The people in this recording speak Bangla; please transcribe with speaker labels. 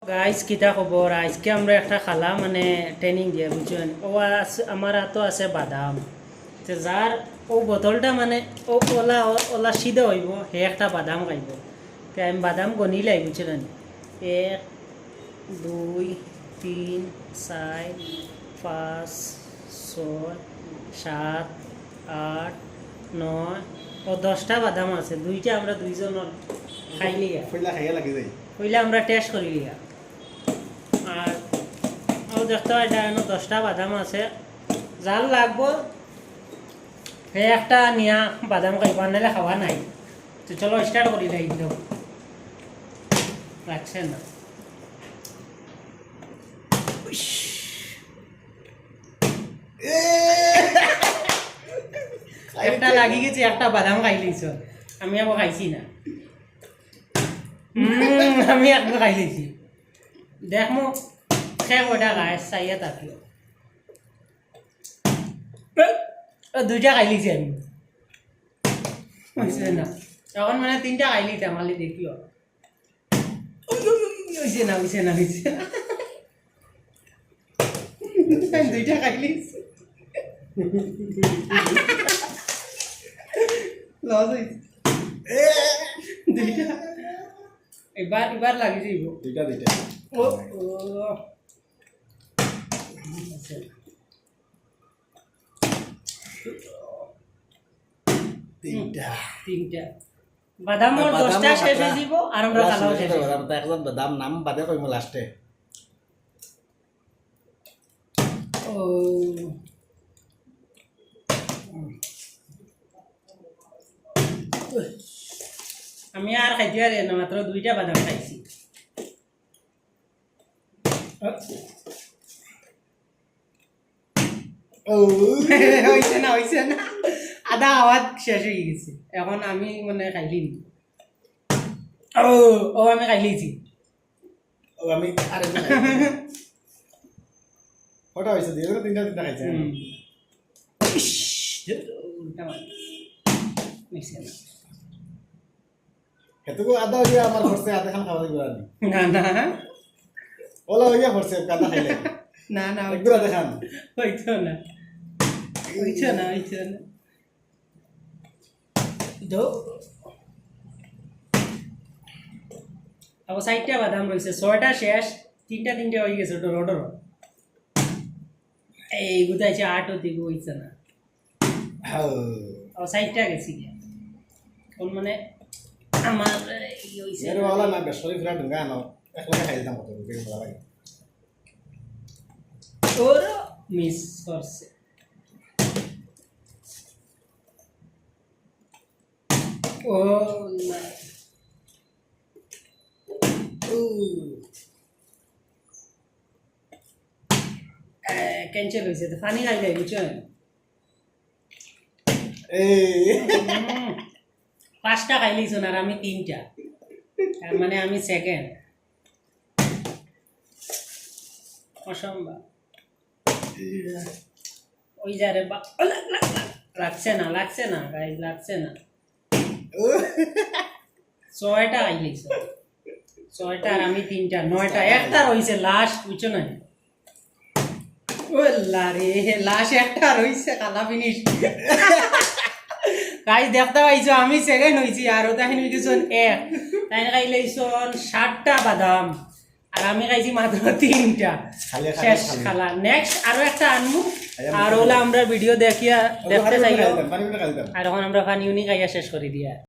Speaker 1: গাইস কিতা খবর আজকে আমরা একটা খালা মানে ট্রেনিং দিয়ে বুঝছেন ও আমার তো আছে বাদাম তো যার ও বোতলটা মানে ও ওলা ওলা সিধে হইব হে একটা বাদাম খাইব তো আমি বাদাম গনি লাই বুঝছেন 1 2 3 4 5 6 7 8 9 ও 10টা বাদাম আছে দুইটা আমরা দুইজন খাইলি
Speaker 2: খাইয়া লাগে যাই
Speaker 1: পইলে আমরা টেস্ট করি লিয়া আর ও দেখতে হয় এটা 10টা বাদাম আছে জাল লাগবো হে একটা নিয়া বাদাম খাইবা নাহলে খাওয়া নাই তো চলো স্টার্ট করি লাই একদম লাগছে না একটা লাগি গেছে একটা বাদাম খাই লইছ আমি আবার খাইছি না আমি একবার খাই লইছি দেখমো শেষ ওটা গায়ে চাইয়া থাকিও দুইটা খাই লিছি আমি হয়েছে না এখন মানে 3টা খাই লিতাম খালি দেখিও হয়েছে না হয়েছে না হয়েছে না দুইটা খাই লিছি লস হয়েছে দুইটা এবার লাগি যাইব
Speaker 2: দুইটা
Speaker 1: ও তিনটা বাদামর 10টা শেষ হয়ে যাব আর আমরা খালাও শেষ হয়ে যাব
Speaker 2: একজন বাদাম নাম বাদে কইম লাস্টে
Speaker 1: ও আমি আর খাইতে পারি না মাত্র 2টা বাদাম খাইছি হয়েছে না আধা আওয়াজ শেষ হয়ে গেছে এখন আমি মানে খাইলি ও আমি খাইলিছি
Speaker 2: ও আমি আরে কটা হইছে দিয়ে তিনটা খাইছে হেতুকো আদা হইয়া আমার ঘরছে আদা খান খাওয়া দিবা
Speaker 1: না
Speaker 2: ওলা হইয়া ঘরছে কাদা খাইলে
Speaker 1: না
Speaker 2: একদম আদা খান
Speaker 1: হইতো না দো আবার 6টা বাদাম রয়েছে 6টা শেষ 3টা হয়ে গেছে ডর এই গুতাইছে 8 অতি হইছে না আবার 6টা গেছি কোন মানে আমার এই হইছে
Speaker 2: এর ওলা না বেশরি ফিরা ঢুঙ্গা না একলা খাই দিতাম কত রুপে ভালো লাগে
Speaker 1: ওর মিস করছে ও না ক্যান্সেল হয়েছে তো পানি খাই যাই বুঝছেন
Speaker 2: এই
Speaker 1: 5টা খাই লিছ না আর আমি 3টা তার মানে আমি সেকেন্ড অসম্ভব ওই যা রে লাগছে না গাইজ লাগছে না 6টা খাই লিছ 6টা আর আমি 3টা 9টা একটা রইছে লাস্ট বুঝছো না ওলা রে লাস্ট একটা রইছে কালা ফিনিশ গাইজ দেখতে পাইছো আমি সেকেন্ড হইছি আর ওটা হিন হইছন এক তাই খাই লইছন 7টা বাদাম আর আমি খাইছি মাত্র 3টা শেষ খালা নেক্সট আরো একটা আনমু আর ওলা আমরা ভিডিও দেখিয়া দেখতে চাইও আর এখন আমরা পানি উনি খাইয়া শেষ করে দিয়া